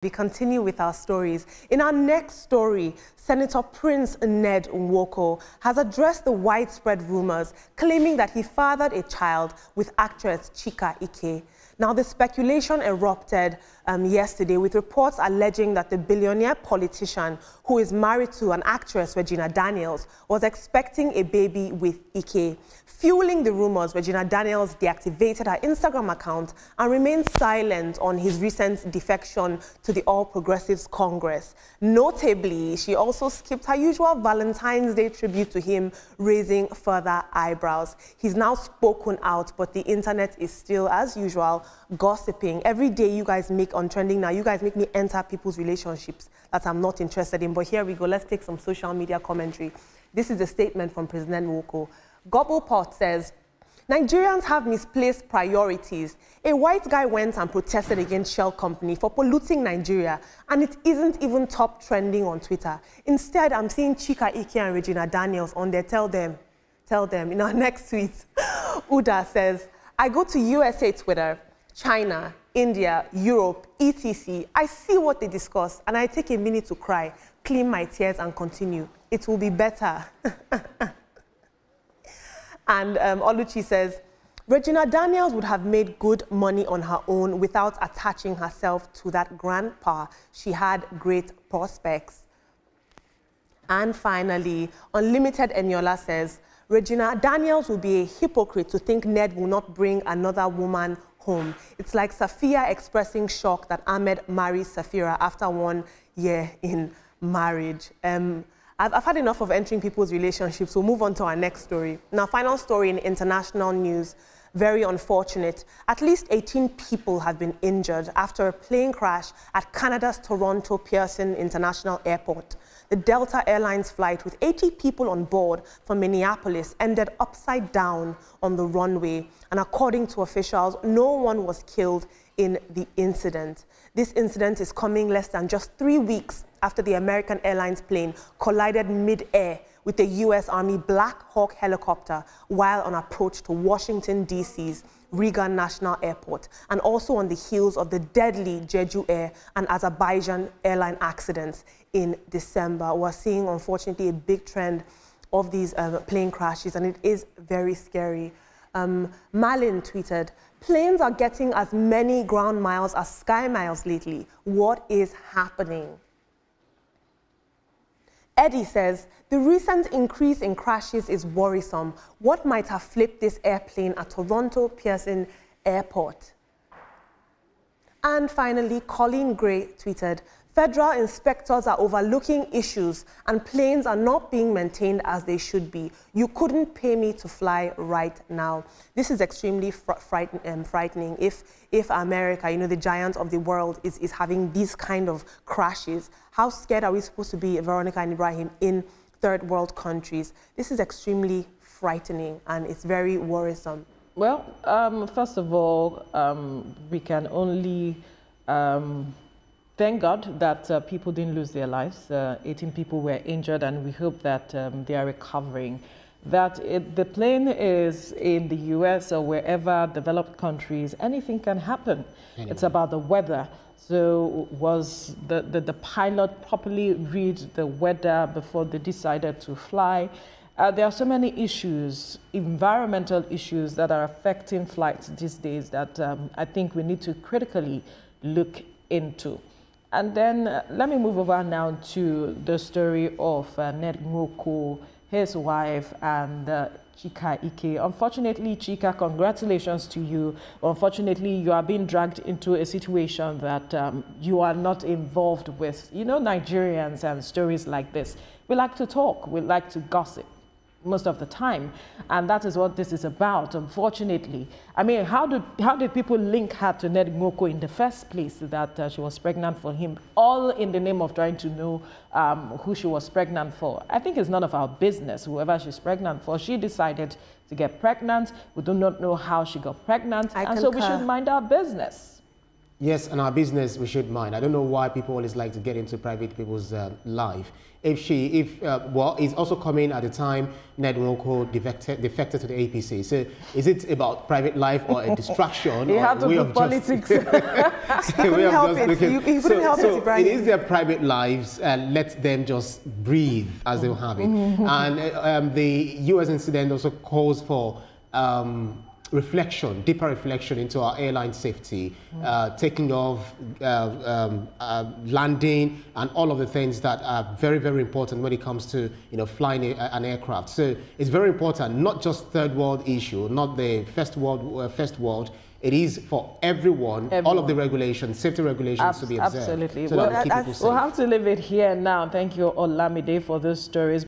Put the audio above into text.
We continue with our stories. In our next story, Senator Prince Ned Nwoko has addressed the widespread rumors claiming that he fathered a child with actress Chika Ike. Now, the speculation erupted yesterday with reports alleging that the billionaire politician, who is married to an actress, Regina Daniels, was expecting a baby with Ike. Fueling the rumors, Regina Daniels deactivated her Instagram account and remained silent on his recent defection to the All Progressives Congress. Notably, she also skipped her usual Valentine's Day tribute to him, raising further eyebrows. He's now spoken out, but the internet is still, as usual, gossiping. Every day you guys make on Trending Now, you guys make me enter people's relationships that I'm not interested in. But here we go. Let's take some social media commentary. This is a statement from President Nwoko. Gobblepot says, Nigerians have misplaced priorities. A white guy went and protested against Shell Company for polluting Nigeria, and it isn't even top trending on Twitter. Instead, I'm seeing Chika Ike and Regina Daniels on there. Tell them. In our next tweet, Uda says, I go to USA Twitter, China, India, Europe, etc. I see what they discuss, and I take a minute to cry, clean my tears, and continue. It will be better. And Oluchi says, Regina Daniels would have made good money on her own without attaching herself to that grandpa. She had great prospects. And finally, Unlimited Eniola says, Regina Daniels will be a hypocrite to think Ned will not bring another woman home. It's like Safia expressing shock that Ahmed marries Safira after 1 year in marriage. I've had enough of entering people's relationships. We'll move on to our next story. Now, final story in international news. Very unfortunate. At least 18 people have been injured after a plane crash at Canada's Toronto Pearson International Airport. The Delta Airlines flight with 80 people on board from Minneapolis ended upside down on the runway. And according to officials, no one was killed in the incident. This incident is coming less than just 3 weeks after the American Airlines plane collided mid-air with the U.S. Army Black Hawk helicopter while on approach to Washington, D.C.'s Reagan National Airport, and also on the heels of the deadly Jeju Air and Azerbaijan airline accidents in December. We're seeing, unfortunately, a big trend of these plane crashes, and it is very scary. Malin tweeted, planes are getting as many ground miles as sky miles lately. What is happening? Eddie says, the recent increase in crashes is worrisome. What might have flipped this airplane at Toronto Pearson Airport? And finally, Colleen Gray tweeted, federal inspectors are overlooking issues and planes are not being maintained as they should be. You couldn't pay me to fly right now. This is extremely frightening. If America, the giant of the world, is having these kind of crashes, how scared are we supposed to be, Veronica and Ibrahim, in third world countries? This is extremely frightening and it's very worrisome. Well, first of all, we can only thank God that people didn't lose their lives. 18 people were injured, and we hope that they are recovering. That the plane is in the US or wherever developed countries, anything can happen. Anyway. It's about the weather. So was the pilot properly read the weather before they decided to fly? There are so many issues, environmental issues that are affecting flights these days that I think we need to critically look into. And then let me move over now to the story of Ned Nwoko, his wife, and Chika Ike. Unfortunately, Chika, congratulations to you. Unfortunately, you are being dragged into a situation that you are not involved with. Nigerians and stories like this, we like to talk, we like to gossip most of the time, and that is what this is about, unfortunately. I mean, how did people link her to Ned Nwoko in the first place, that she was pregnant for him, all in the name of trying to know who she was pregnant for? I think it's none of our business, whoever she's pregnant for. She decided to get pregnant. We do not know how she got pregnant, and so we should mind our business. Yes, and our business we should mind. I don't know why people always like to get into private people's life. Well, it's also coming at the time Ned Nwoko defected to the APC. So is it about private life or a distraction? You or have to way do of politics. He couldn't help it. He couldn't help it, Ibrahim. It is their private lives, and let them just breathe as they'll have it. And the US incident also calls for deeper reflection into our airline safety, taking off, landing, and all of the things that are very, very important when it comes to flying an aircraft. So it's very important, not just third world issue, not the first world. It is for everyone. All of the regulations, safety regulations to be observed. Absolutely. So we'll have to leave it here now. Thank you, Olamide, for those stories.